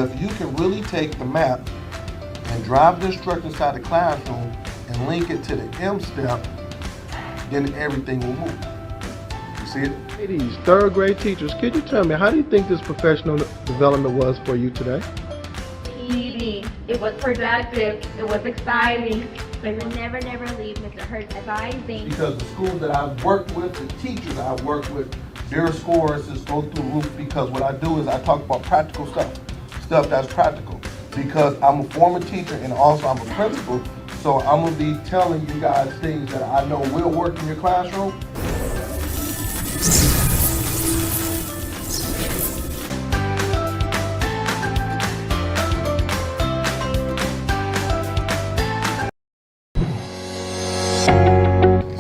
if you can really take the map and drive the instructor inside the classroom and link it to the M step, then everything will move. You see it? Ladies, third grade teachers, could you tell me, how do you think this professional development was for you today? TV. It was productive. It was exciting. We will never leave Mr. Hurt's advising. Because the schools that I've worked with, the teachers I've worked with, their scores just go through the roof, because what I do is I talk about practical stuff that's practical. Because I'm a former teacher and also I'm a principal, so I'm gonna be telling you guys things that I know will work in your classroom.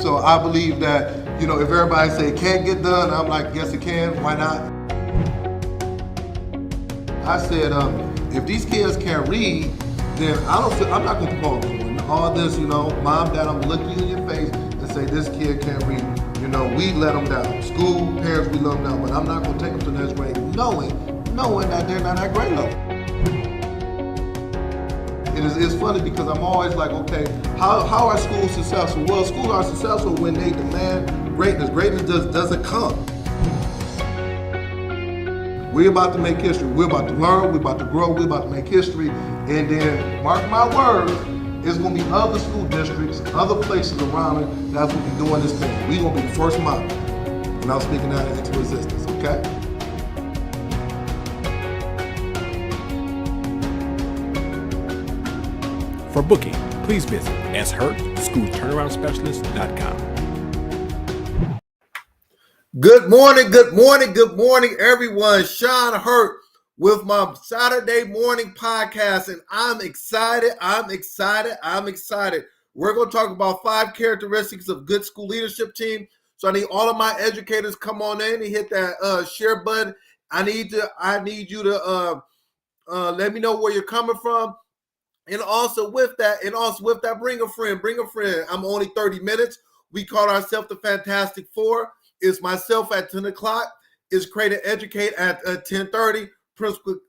So I believe that, if everybody say it can't get done, I'm like, yes it can, why not? I said, if these kids can't read, then I'm not gonna call them. All this, mom, dad, I'm gonna look you in your face and say this kid can't read. We let them down. School, parents, we let them down, but I'm not gonna take them to the next grade knowing that they're not at grade level. It's funny because I'm always like, okay, how are schools successful? Well, schools are successful when they demand greatness. Greatness doesn't come. We're about to make history. We're about to learn. We're about to grow. We're about to make history. And then, mark my words, it's going to be other school districts, other places around it that's going to be doing this thing. We're going to be the first model. And I'm speaking that into existence, okay? For booking, please visit shurtschoolturnaroundspecialist.com. Good morning, everyone. Sean Hurt with my Saturday morning podcast, and I'm excited. We're going to talk about 5 characteristics of good school leadership team. So I need all of my educators come on in and hit that share button. I need you to let me know where you're coming from. And also with that, bring a friend. I'm only 30 minutes. We call ourselves the Fantastic Four. It's myself at 10 o'clock. It's Create and Educate at 10:30. Principal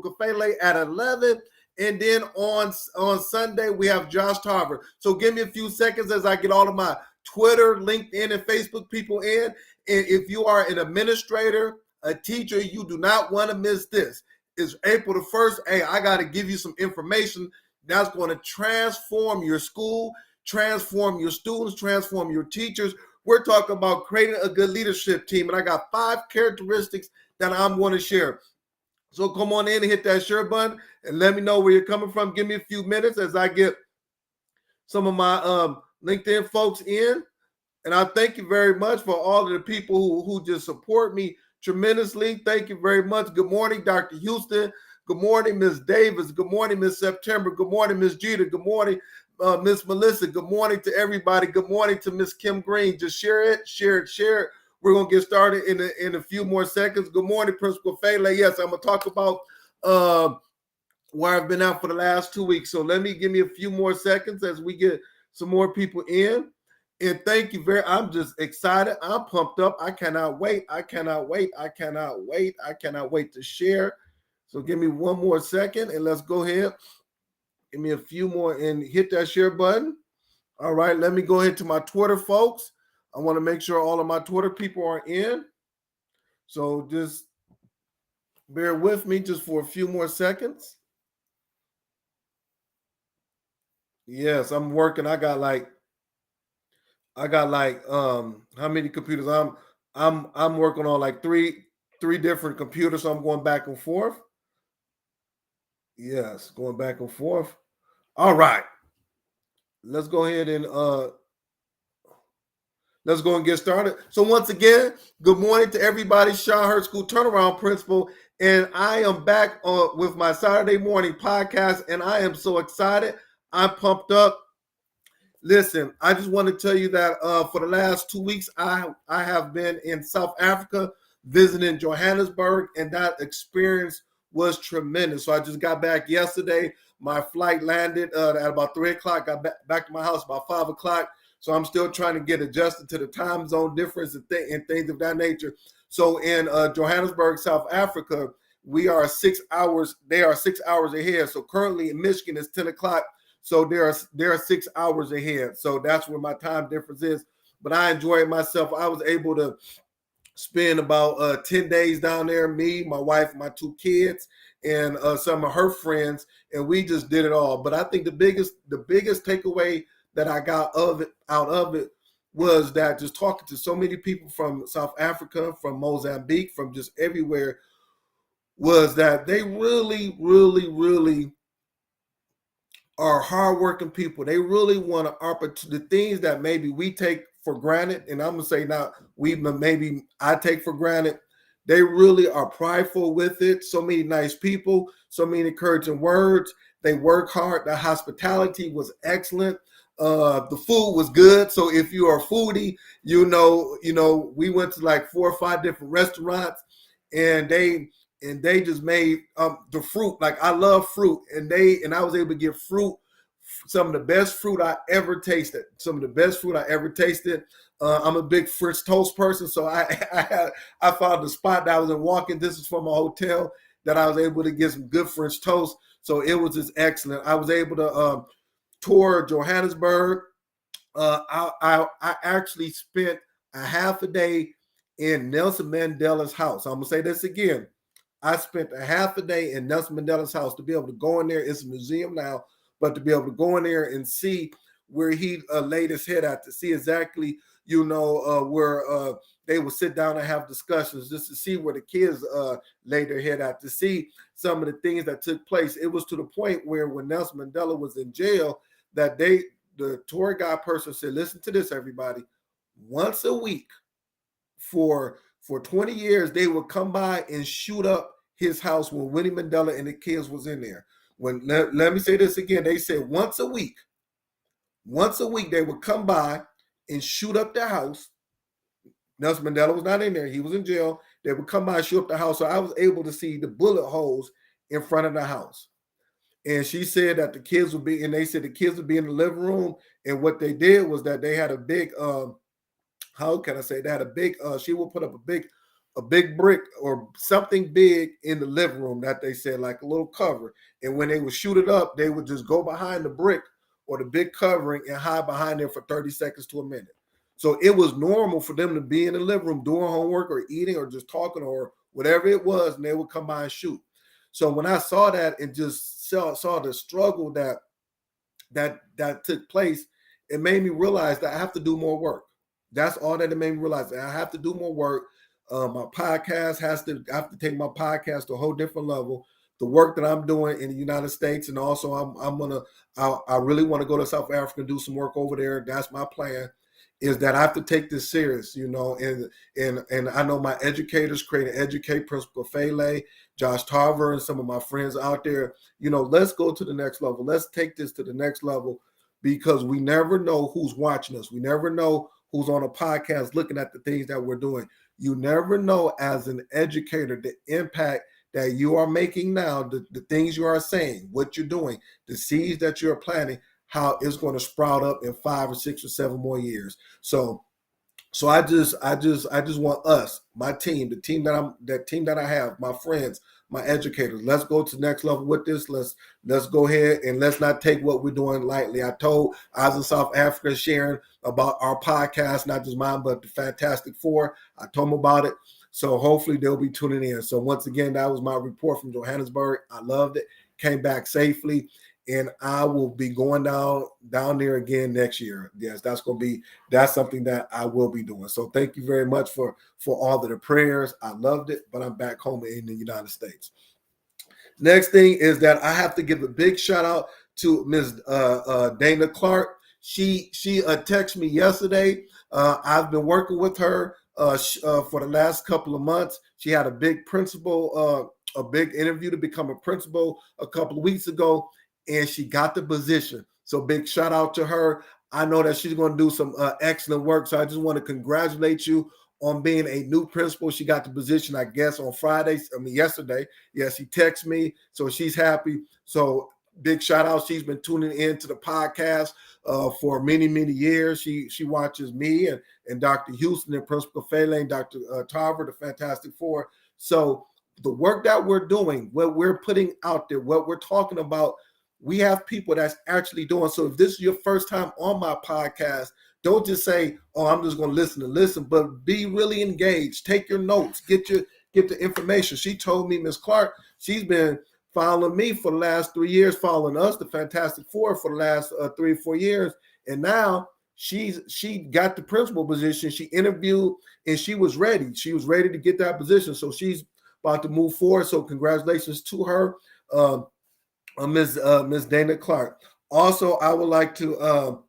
Kafele at 11. And then on Sunday, we have Josh Tarver. So give me a few seconds as I get all of my Twitter, LinkedIn, and Facebook people in. And if you are an administrator, a teacher, you do not want to miss this. It's April the 1st. Hey, I got to give you some information that's going to transform your school, transform your students, transform your teachers. We're talking about creating a good leadership team, and I got 5 characteristics that I'm going to share. So come on in and hit that share button and let me know where you're coming from. Give me a few minutes as I get some of my LinkedIn folks in. And I thank you very much for all of the people who just support me tremendously. Thank you very much. Good morning, Dr. Houston. Good morning, Ms. Davis. Good morning, Ms. September. Good morning, Ms. Jeter. Good morning, Miss Melissa. Good morning to everybody. Good morning to Miss Kim Green. Just share it. We're going to get started in a few more seconds. Good morning, Principal Fele. Yes, I'm going to talk about where I've been out for the last 2 weeks. So give me a few more seconds as we get some more people in. And thank you I'm just excited. I'm pumped up. I cannot wait to share. So give me one more second and let's go ahead. Give me a few more and hit that share button. All right, let me go ahead to my Twitter, folks. I want to make sure all of my Twitter people are in. So just bear with me just for a few more seconds. Yes, I'm working. I got like how many computers? I'm working on like three different computers, so I'm going back and forth. Yes, going back and forth. All right. Let's go ahead and let's go and get started. So once again, good morning to everybody. Sean Hurt, School Turnaround Principal, and I am back with my Saturday morning podcast, and I am so excited. I'm pumped up. Listen, I just want to tell you that for the last 2 weeks, I have been in South Africa visiting Johannesburg, and that experience was tremendous. So I just got back yesterday. My flight landed at about 3 o'clock. Got back to my house about 5 o'clock. So I'm still trying to get adjusted to the time zone difference and things of that nature. So in Johannesburg, South Africa, we are 6 hours. They are 6 hours ahead. So currently in Michigan it's 10 o'clock. So they're 6 hours ahead. So that's where my time difference is. But I enjoyed myself. I was able to spend about 10 days down there, me, my wife, my 2 kids, and some of her friends, and we just did it all. But I think the biggest takeaway that I got out of it was that just talking to so many people from South Africa, from Mozambique, from just everywhere, was that they really, really, really are hardworking people. They really want to opportunity, the things that maybe we take for granted, and I'm gonna say now maybe I take for granted. They really are prideful with it. So many nice people, so many encouraging words. They work hard. The hospitality was excellent. The food was good. So if you are a foodie, we went to like 4 or 5 different restaurants, and they just made the fruit. Like I love fruit, and I was able to get fruit, some of the best fruit I ever tasted. I'm a big French toast person, so I found the spot that I was in walking distance from a hotel that I was able to get some good French toast. So it was just excellent. I was able to tour Johannesburg. I actually spent a half a day in Nelson Mandela's house. I'm gonna say this again. I spent a half a day in Nelson Mandela's house to be able to go in there. It's a museum now, but to be able to go in there and see where he laid his head at, to see exactly, where they would sit down and have discussions, just to see where the kids laid their head at, to see some of the things that took place. It was to the point where when Nelson Mandela was in jail, that the tour guide person said, listen to this, everybody, once a week for 20 years, they would come by and shoot up his house when Winnie Mandela and the kids was in there. Let me say this again. They said once a week they would come by and shoot up the house. Nelson Mandela was not in there. He was in jail. They would come by and shoot up the house. So I was able to see the bullet holes in front of the house. And she said that the kids would be, and they said the kids would be in the living room. And what they did was that they had a big, how can I say, they had a big, she would put up a big brick or something big in the living room that they said, like a little cover. And when they would shoot it up, they would just go behind the brick or the big covering and hide behind there for 30 seconds to a minute. So it was normal for them to be in the living room doing homework or eating or just talking or whatever it was, and they would come by and shoot. So when I saw that and just saw the struggle that took place, it made me realize that I have to do more work. That's all that it made me realize. That I have to do more work. My podcast I have to take my podcast to a whole different level. The work that I'm doing in the United States, and also I really want to go to South Africa and do some work over there. That's my plan. Is that I have to take this serious, and I know my educators, Create and Educate, Principal Fele, Josh Tarver, and some of my friends out there, let's go to the next level. Let's take this to the next level, because we never know who's watching us. We never know who's on a podcast looking at the things that we're doing. You never know, as an educator, the impact that you are making now, the things you are saying, what you're doing, the seeds that you're planting, how it's going to sprout up in 5 or 6 or 7 more years. So I just want us, my team, the team that I have, my friends, my educators, let's go to the next level with this. Let's go ahead and let's not take what we're doing lightly. I was in South Africa sharing about our podcast, not just mine, but the Fantastic Four. I told them about it. So hopefully they'll be tuning in. So once again, that was my report from Johannesburg. I loved it. Came back safely. And I will be going down there again next year. Yes, that's something that I will be doing. So thank you very much for all of the prayers. I loved it, but I'm back home in the United States. Next thing is that I have to give a big shout out to Ms. Dana Clark. She texted me yesterday. I've been working with her for the last couple of months. She had a big interview to become a principal a couple of weeks ago, and she got the position. So big shout out to her. I know that she's going to do some excellent work. So I just want to congratulate you on being a new principal. She got the position, I guess, on yesterday. Yeah, she texted me. So she's happy. So big shout out. She's been tuning in to the podcast for many, many years. She watches me and Dr. Houston and Principal Fele and Dr. Tarver, the Fantastic Four. So the work that we're doing, what we're putting out there, what we're talking about, we have people that's actually doing. So if this is your first time on my podcast, don't just say, oh, I'm just going to listen, but be really engaged. Take your notes, get the information. She told me, Miss Clark, she's been following me for the last 3 years, following us, the Fantastic Four, for the last 3 or 4 years. And now she got the principal position. She interviewed and she was ready. She was ready to get that position. So she's about to move forward. So congratulations to her, Miss Dana Clark. Also, I would like to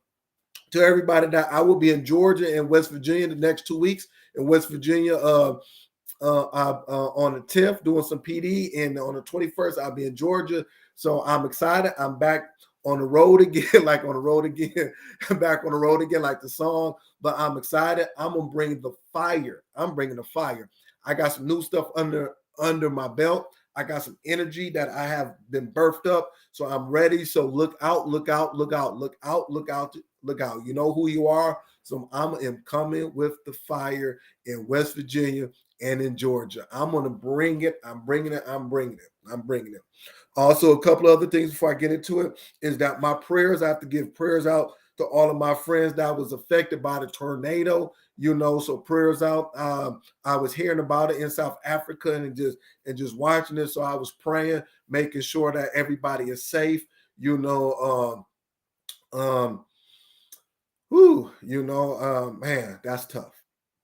everybody that I will be in Georgia and West Virginia the next 2 weeks. In West Virginia, on the 10th doing some PD, and on the 21st I'll be in Georgia. So I'm excited. I'm back on the road again, like on the road again, back on the road again, like the song. But I'm excited. I'm gonna bring the fire. I'm bringing the fire. I got some new stuff under my belt. I got some energy that I have been birthed up. So I'm ready. So look out, look out, look out, look out, look out, look out. You know who you are. So I am coming with the fire in West Virginia and in Georgia. I'm going to bring it. I'm bringing it. I'm bringing it. I'm bringing it. Also, a couple of other things before I get into it is that my prayers, I have to give prayers out to all of my friends that was affected by the tornado, so prayers out. I was hearing about it in South Africa and just watching it. So I was praying, making sure that everybody is safe, man, that's tough.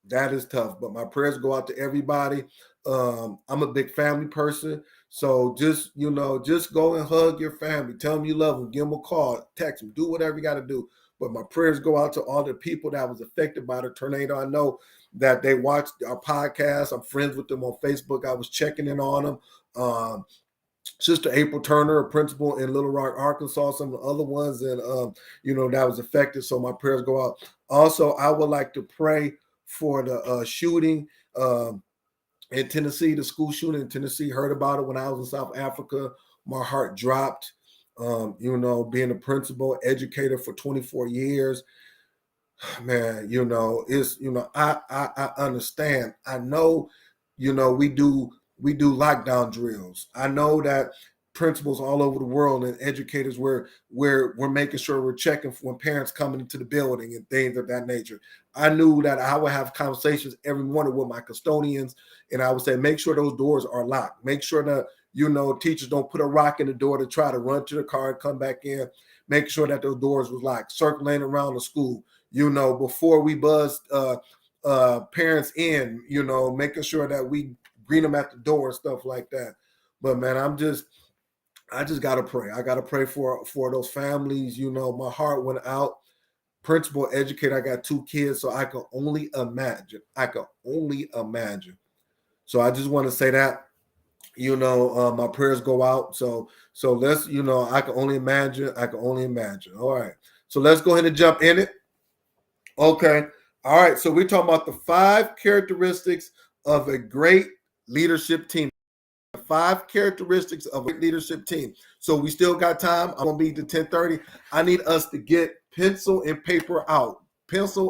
That is tough. But my prayers go out to everybody. I'm a big family person. So just go and hug your family. Tell them you love them. Give them a call, text them, do whatever you got to do. But my prayers go out to all the people that was affected by the tornado. I know that they watched our podcast. I'm friends with them on Facebook. I was checking in on them. Sister April Turner, a principal in Little Rock, Arkansas, some of the other ones, and that was affected. So my prayers go out. Also, I would like to pray for the shooting in Tennessee, the school shooting in Tennessee. Heard about it when I was in South Africa. My heart dropped. Being a principal, educator for 24 years, man, I understand. I know, we do lockdown drills. I know that principals all over the world and educators we're making sure we're checking for when parents coming into the building and things of that nature. I knew that I would have conversations every morning with my custodians, and I would say, make sure those doors are locked. Make sure that teachers don't put a rock in the door to try to run to the car and come back in. Make sure that those doors was locked. Circulating around the school, before we buzzed parents in, making sure that we greet them at the door and stuff like that. But man, I just gotta pray. I gotta pray for those families. My heart went out. Principal, educator. I got 2 kids, so I can only imagine. So I just want to say that. My prayers go out. So let's, I can only imagine. All right. So let's go ahead and jump in it. Okay. All right. So we're talking about the 5 characteristics of a great leadership team. 5 characteristics of a leadership team. So we still got time. I'm gonna be to 10:30. I need us to get pencil and paper out. Because I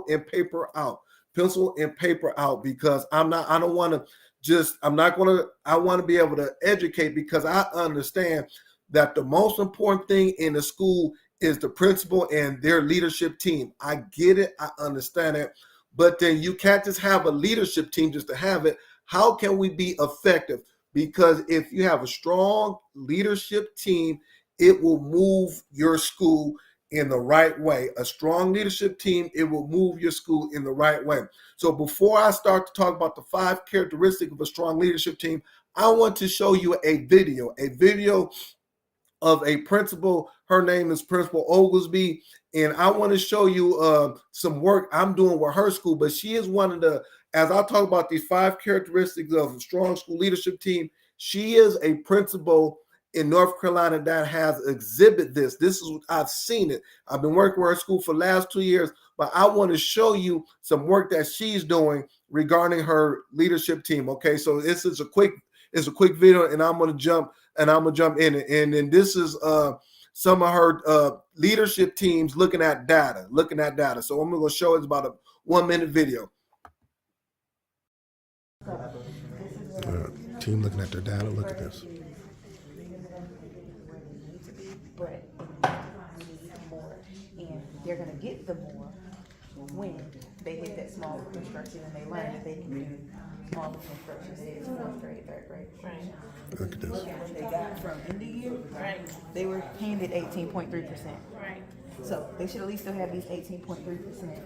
want to be able to educate, because I understand that the most important thing in the school is the principal and their leadership team. I get it. I understand it. But then you can't just have a leadership team just to have it. How can we be effective? Because if you have a strong leadership team, it will move your school in the right way. A strong leadership team, it will move your school in the right way. So before I start to talk about the 5 characteristics of a strong leadership team, I want to show you a video of a principal. Her name is Principal Oglesby, and I want to show you some work I'm doing with her school. But she is one of the, as I talk about these 5 characteristics of a strong school leadership team, she is a principal in North Carolina that has exhibited this. This is, I've seen it. I've been working with her school for the last 2 years, but I want to show you some work that she's doing regarding her leadership team. Okay, so this is a quick video, and I'm gonna jump in it. And then this is some of her leadership teams looking at data. So I'm gonna show it's about a 1-minute video. team looking at their data. Look at this. But they need more, and they're gonna get the more when they hit that small group instruction and they learn that they can do small group instruction. They did fourth grade, third grade. Right. Look at this. Look at what they got from end of year. Right. They were handed 18.3%. Right. So they should at least still have these 18.3%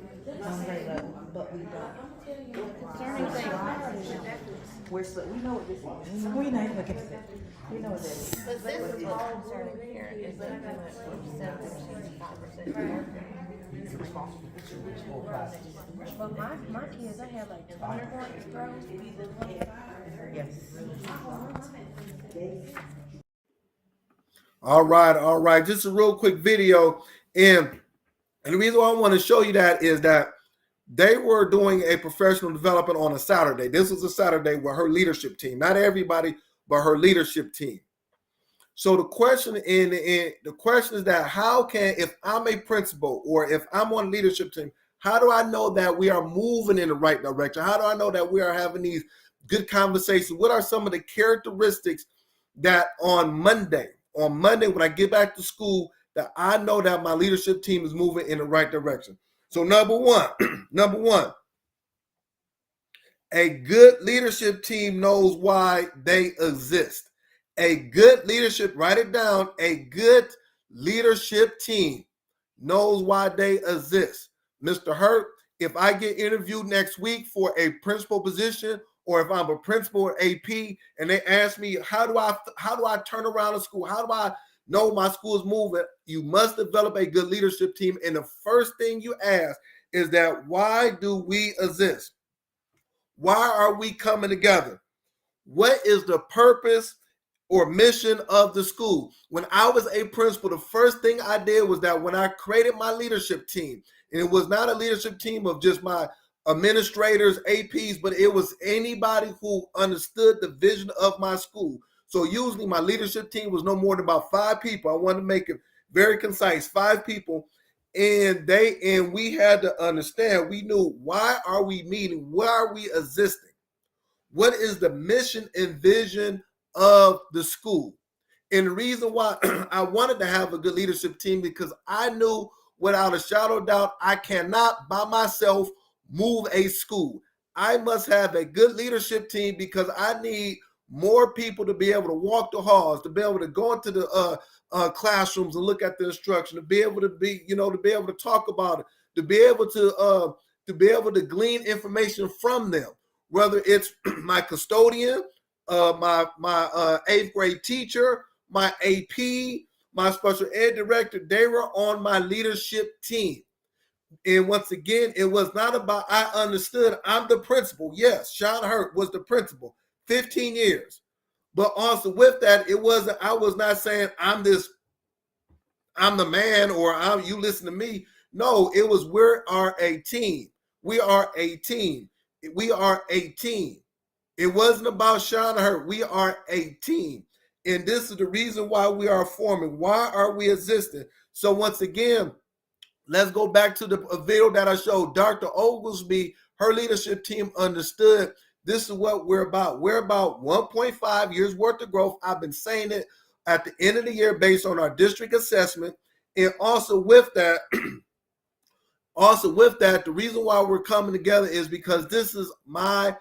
on grade level, but we don't. We know what this is. We're not even looking at that. We know what that is. But this is all concerning parent is that they went from 7% to 5%. But my kids, I have like 20 points, bro. Yes. All right. Just a real quick video. And the reason why I want to show you that is that they were doing a professional development on a Saturday. This was a Saturday with her leadership team. Not everybody, but her leadership team. So the question is that how can, if I'm a principal or if I'm on a leadership team, how do I know that we are moving in the right direction? How do I know that we are having these good conversations? What are some of the characteristics that on Monday when I get back to school, that I know that my leadership team is moving in the right direction? So number one, a good leadership team knows why they exist. A good leadership, write it down, a good leadership team knows why they exist. Mr. Hurt, if I get interviewed next week for a principal position, or if I'm a principal or AP and they ask me, how do I turn around a school? How do I know my school is moving? You must develop a good leadership team. And the first thing you ask is that, why do we exist? Why are we coming together? What is the purpose or mission of the school? When I was a principal, the first thing I did was that when I created my leadership team, and it was not a leadership team of just my administrators, APs, but it was anybody who understood the vision of my school. So usually my leadership team was no more than about 5 people. I wanted to make it very concise, 5 people. And we had to understand, we knew, why are we meeting? Why are we existing? What is the mission and vision of the school? And the reason why I wanted to have a good leadership team, because I knew without a shadow of doubt, I cannot by myself move a school. I must have a good leadership team, because I need more people to be able to walk the halls, to be able to go into the classrooms and look at the instruction, to be able to talk about it, to be able to glean information from them, whether it's my custodian, my 8th grade teacher, my AP, my special ed director. They were on my leadership team. And once again, it was not about, I understood I'm the principal. Yes, Sean Hurt was the principal, 15 years. But also with that, I was not saying I'm the man, or you listen to me. No, it was, we are a team. We are a team. We are a team. It wasn't about Sean Hurt. We are a team. And this is the reason why we are forming. Why are we existing? So once again, let's go back to the video that I showed. Dr. Oglesby, her leadership team understood this is what we're about. We're about 1.5 years worth of growth. I've been saying it at the end of the year based on our district assessment. And also with that, the reason why we're coming together is because this is my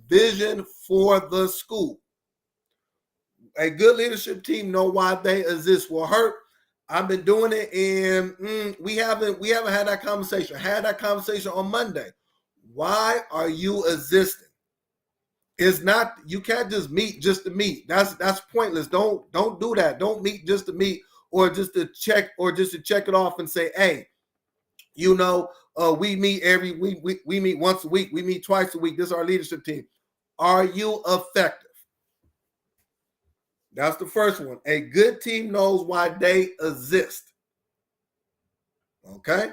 vision for the school. A good leadership team know why they exist. Well, Hurt, I've been doing it, and we haven't had that conversation. I had that conversation on Monday. Why are you existing? It's not, you can't just meet just to meet. That's pointless. Don't do that. Don't meet just to meet, or just to check it off and say, hey, we meet every week. We meet once a week. We meet twice a week. This is our leadership team. Are you effective? That's the first one. A good team knows why they exist. Okay?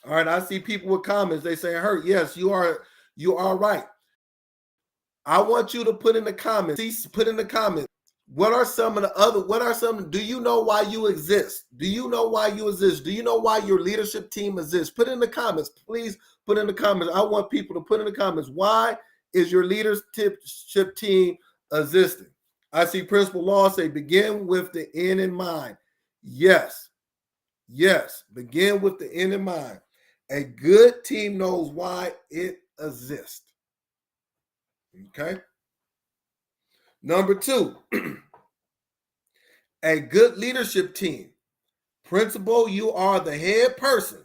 All right, I see people with comments. They say, Hurt, yes, you are right. I want you to put in the comments. Do you know why you exist? Do you know why you exist? Do you know why your leadership team exists? Put in the comments. Please put in the comments. I want people to put in the comments. Why is your leadership team existing. I see Principal Law say begin with the end in mind. Yes, begin with the end in mind. A good team knows why it exists. Okay. Number 2, a good leadership team. Principal, you are the head person.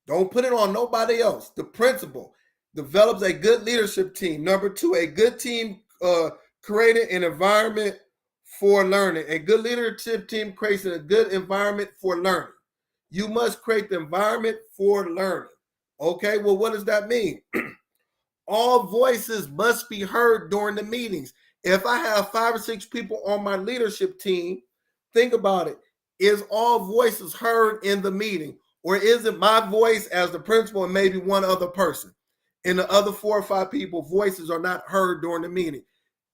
Don't put it on nobody else. The principal develops a good leadership team. Number 2, a good team created an environment for learning. A good leadership team creates a good environment for learning. You must create the environment for learning. Okay, well, what does that mean? All voices must be heard during the meetings. If I have 5 or 6 people on my leadership team, think about it. Is all voices heard in the meeting? Or is it my voice as the principal and maybe one other person? And the other 4 or 5 people, voices are not heard during the meeting.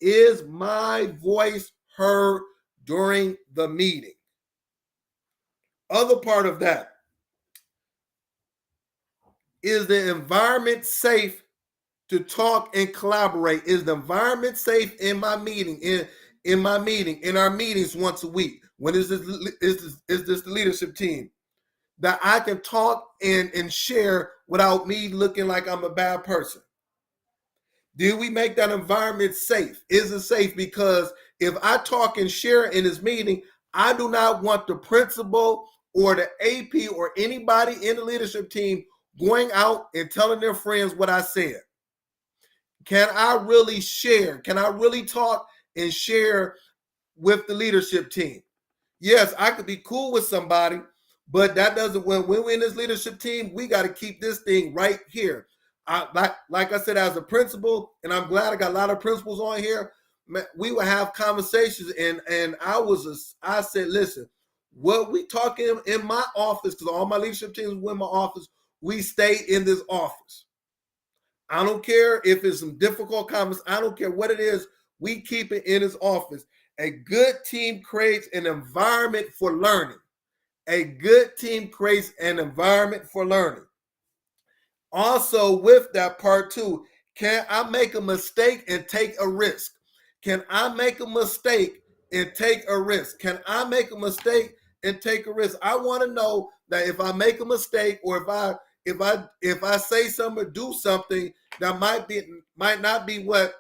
Is my voice heard during the meeting? Other part of that, is the environment safe to talk and collaborate? Is the environment safe in my meeting, in our meetings once a week? When is this the leadership team? That I can talk and share without me looking like I'm a bad person. Did we make that environment safe? Is it safe? Because if I talk and share in this meeting, I do not want the principal or the AP or anybody in the leadership team going out and telling their friends what I said. Can I really share? Can I really talk and share with the leadership team? Yes, I could be cool with somebody, but that doesn't, when we're in this leadership team, we got to keep this thing right here. Like I said, as a principal, and I'm glad I got a lot of principals on here, we would have conversations, and I said, listen, what we talking in my office, because all my leadership teams were in my office, we stay in this office. I don't care if it's some difficult comments. I don't care what it is. We keep it in his office. A good team creates an environment for learning. A good team creates an environment for learning. Also, with that part 2, can I make a mistake and take a risk? Can I make a mistake and take a risk? Can I make a mistake and take a risk? I want to know that if I make a mistake, or if I say something or do something that might not be what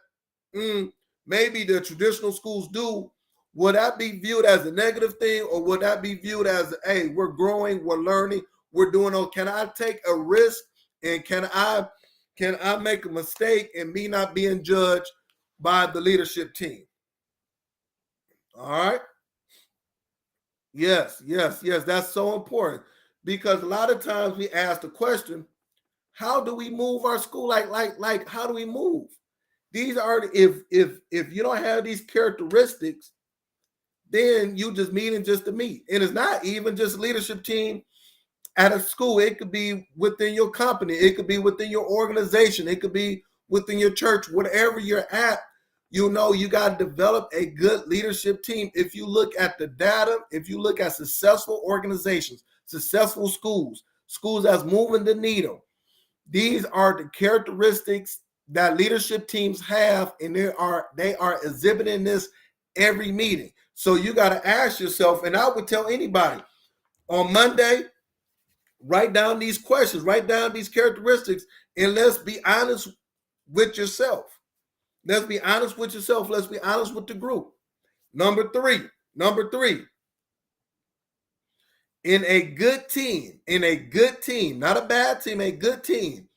maybe the traditional schools do, would that be viewed as a negative thing, or would that be viewed as, hey, we're growing, we're learning, we're doing okay? Can I take a risk, and can I make a mistake and me not being judged by the leadership team? All right. Yes. That's so important, because a lot of times we ask the question, how do we move our school? Like how do we move? These are, if you don't have these characteristics, then you just meeting just to meet. And it's not even just leadership team at a school. It could be within your company. It could be within your organization. It could be within your church. Whatever you're at, you got to develop a good leadership team. If you look at the data, if you look at successful organizations, successful schools that's moving the needle, these are the characteristics that leadership teams have, and they are exhibiting this every meeting. So you got to ask yourself, and I would tell anybody on Monday, write down these questions, write down these characteristics, and let's be honest with yourself. Let's be honest with yourself. Let's be honest with the group. Number three, in a good team, not a bad team, a good team,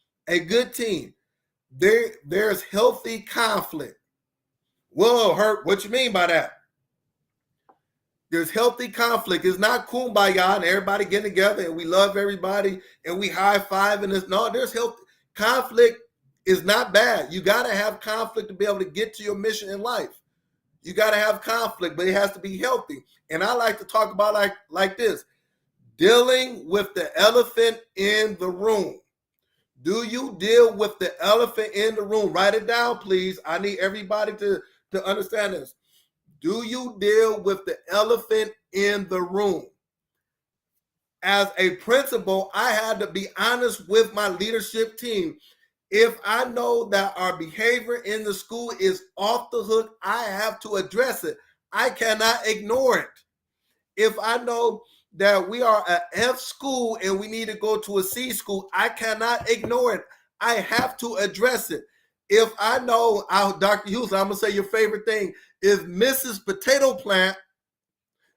there's healthy conflict. Whoa, Hurt, what you mean by that? There's healthy conflict. It's not kumbaya and everybody getting together and we love everybody and we high five and this. No, there's healthy conflict. Is not bad. You got to have conflict to be able to get to your mission in life. You got to have conflict, but it has to be healthy. And I like to talk about like this: dealing with the elephant in the room. Do you deal with the elephant in the room? Write it down, please. I need everybody to understand this. Do you deal with the elephant in the room? As a principal, I had to be honest with my leadership team. If I know that our behavior in the school is off the hook, I have to address it. I cannot ignore it. If I know that we are an F school and we need to go to a C school, I cannot ignore it. I have to address it. If I know, Dr. Hughes, I'm going to say your favorite thing, if Mrs. Potato Plant,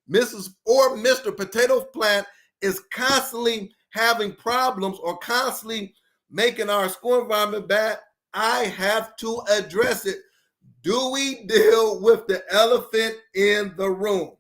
Mrs. or Mr. Potato Plant is constantly having problems or constantly making our school environment bad, I have to address it. Do we deal with the elephant in the room?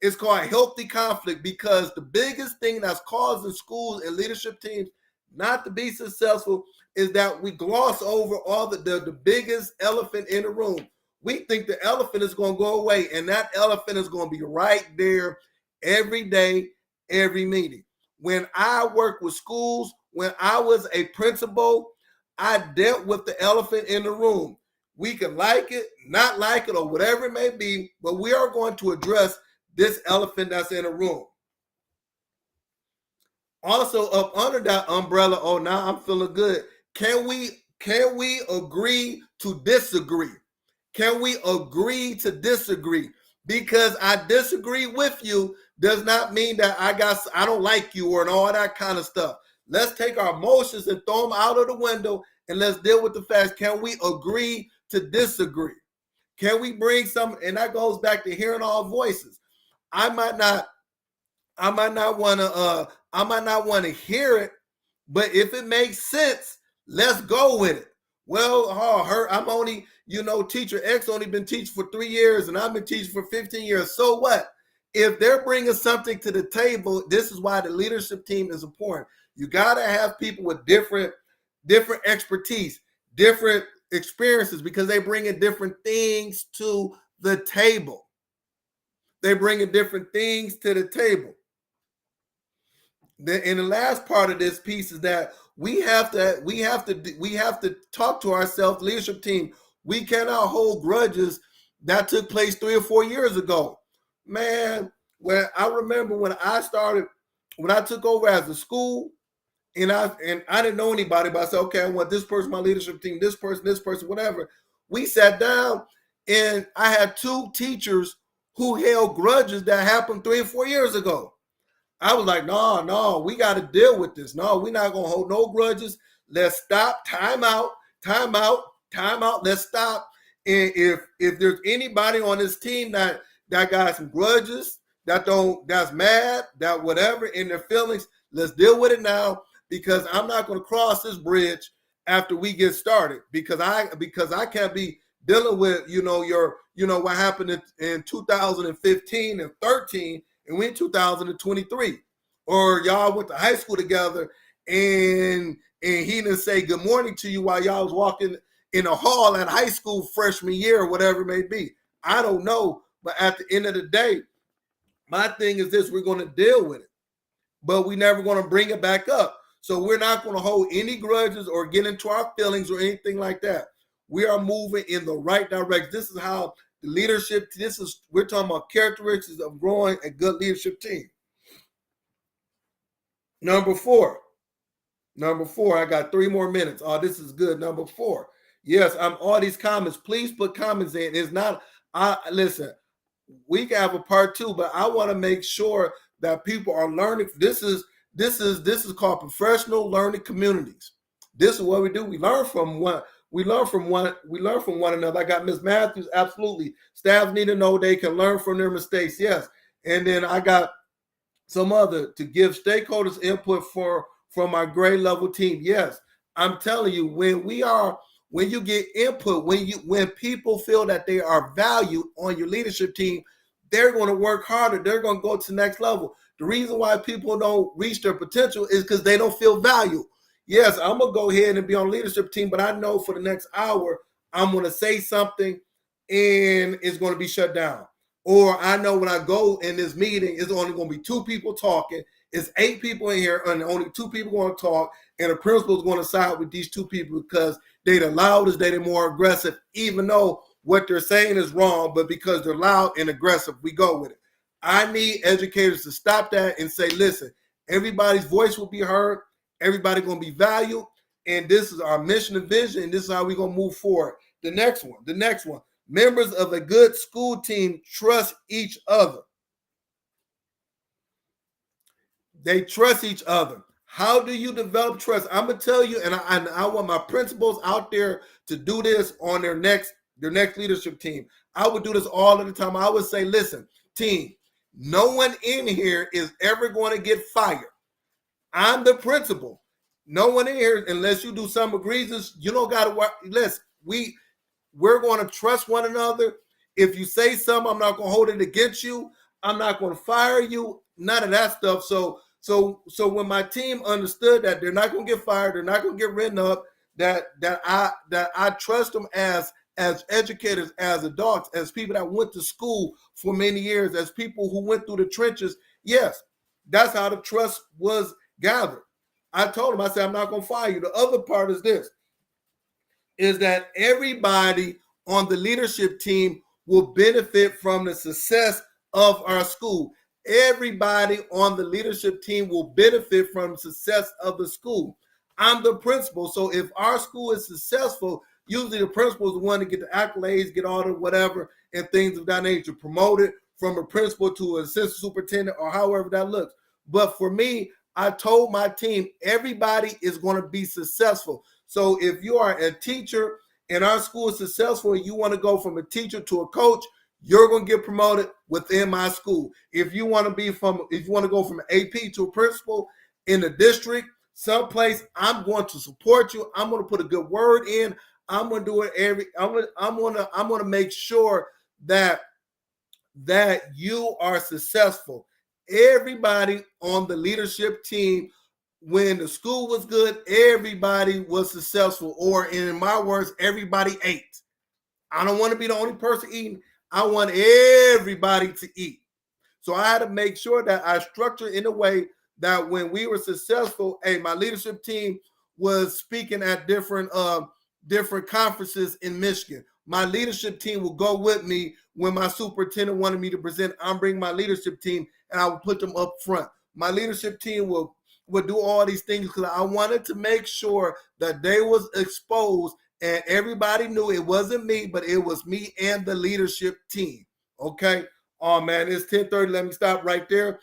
It's called healthy conflict, because the biggest thing that's causing schools and leadership teams not to be successful is that we gloss over all the biggest elephant in the room. We think the elephant is going to go away, and that elephant is going to be right there every day, every meeting. When I worked with schools, when I was a principal, I dealt with the elephant in the room. We can like it, not like it, or whatever it may be, but we are going to address this elephant that's in the room. Also, up under that umbrella, oh, now I'm feeling good. Can we agree to disagree? Can we agree to disagree? Because I disagree with you does not mean that I don't like you or all that kind of stuff. Let's take our emotions and throw them out of the window and let's deal with the facts. Can we agree to disagree? Can we bring some? And that goes back to hearing all voices. I might not want to hear it, but if it makes sense, let's go with it. Well, I'm only, teacher X only been teaching for 3 years and I've been teaching for 15 years. So what? If they're bringing something to the table, this is why the leadership team is important. You got to have people with different expertise, different experiences, because they bring in different things to the table. They bring in different things to the table. And the last part of this piece is that we have to talk to ourselves, leadership team. We cannot hold grudges that took place 3 or 4 years ago. Man, I remember when I took over as a school, and I didn't know anybody, but I said, okay, I want this person, my leadership team, this person, whatever. We sat down, and I had 2 teachers who held grudges that happened 3 or 4 years ago. I was like, no, we got to deal with this. No, we're not going to hold no grudges. Let's stop. Time out. Let's stop. And if there's anybody on this team that got some grudges, that's mad, that whatever in their feelings, let's deal with it now, because I'm not going to cross this bridge after we get started, because I can't be dealing with, what happened in 2015 and 13, and we in 2023, or y'all went to high school together and he didn't say good morning to you while y'all was walking in a hall at high school freshman year or whatever it may be. I don't know, but at the end of the day, my thing is this: we're going to deal with it, but we're never going to bring it back up. So we're not going to hold any grudges or get into our feelings or anything like that. We are moving in the right direction. This is how the leadership, we're talking about characteristics of growing a good leadership team. Number four, I got 3 more minutes. Oh, this is good. Number 4. Yes, I'm all these comments. Please put comments in. It's not, listen, we can have a part 2, but I want to make sure that people are learning. This is called professional learning communities. This is what we do. We learn from one. We learn from one another. I got Ms. Matthews. Absolutely. Staff need to know they can learn from their mistakes. Yes. And then I got some other to give stakeholders input from my grade level team. Yes. I'm telling you, when you get input, when people feel that they are valued on your leadership team, they're going to work harder. They're going to go to the next level. The reason why people don't reach their potential is because they don't feel valued. Yes, I'm going to go ahead and be on leadership team, but I know for the next hour, I'm going to say something and it's going to be shut down. Or I know when I go in this meeting, it's only going to be 2 people talking. It's 8 people in here and only 2 people going to talk. And the principal is going to side with these 2 people because they're the loudest, they're the more aggressive, even though what they're saying is wrong, but because they're loud and aggressive, we go with it. I need educators to stop that and say, listen, everybody's voice will be heard. Everybody's going to be valued. and this is our mission and vision, and this is how we're going to move forward. The next one. Members of a good school team trust each other. They trust each other. How do you develop trust? I'm gonna tell you, and I want my principals out there to do this on their next leadership team. I would do this all of the time. I would say, listen, team, no one in here is ever going to get fired. I'm the principal. No one in here, unless you do something egregious, you don't got to work. Listen, we're going to trust one another. If you say something, I'm not going to hold it against you. I'm not going to fire you. None of that stuff. So when my team understood that they're not going to get fired, they're not going to get written up, that I trust them as educators, as adults, as people that went to school for many years, as people who went through the trenches. Yes, that's how the trust was gathered. I told them, I said, I'm not going to fire you. The other part is this, is that everybody on the leadership team will benefit from the success of our school. Everybody on the leadership team will benefit from the success of the school. I'm the principal, so if our school is successful, usually the principal is the one to get the accolades, get all the whatever, and things of that nature, promoted from a principal to an assistant superintendent or however that looks. But for me, I told my team, everybody is going to be successful. So if you are a teacher and our school is successful and you want to go from a teacher to a coach, you're going to get promoted within my school. If you want to go from an AP to a principal in the district, someplace, I'm going to support you. I'm going to put a good word in. I'm going to do it I'm going to make sure that you are successful. Everybody on the leadership team, when the school was good, everybody was successful, or in my words, everybody ate. I don't want to be the only person eating. I want everybody to eat. So I had to make sure that I structured in a way that when we were successful, my leadership team was speaking at different conferences in Michigan. My leadership team will go with me when my superintendent wanted me to present. I'm bringing my leadership team and I will put them up front. My leadership team will do all these things because I wanted to make sure that they was exposed and everybody knew it wasn't me, but it was me and the leadership team. Okay. Oh man, it's 10:30. Let me stop right there.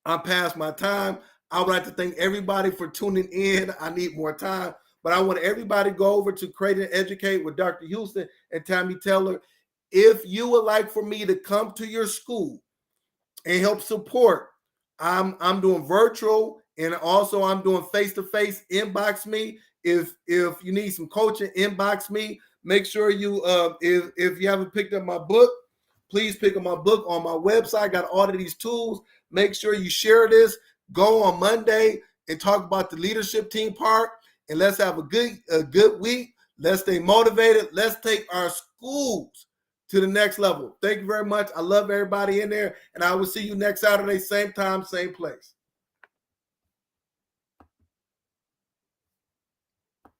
I'm past my time. I would like to thank everybody for tuning in. I need more time, but I want everybody to go over to Create and Educate with Dr. Houston and Tammy Taylor. If you would like for me to come to your school and help support, I'm doing virtual and also I'm doing face-to-face. Inbox me. If you need some coaching, inbox me. Make sure you if you haven't picked up my book, please pick up my book on my website. I got all of these tools. Make sure you share this. Go on Monday and talk about the leadership team part, and let's have a good week. Let's stay motivated. Let's take our schools to the next level. Thank you very much. I love everybody in there, and I will see you next Saturday, same time, same place.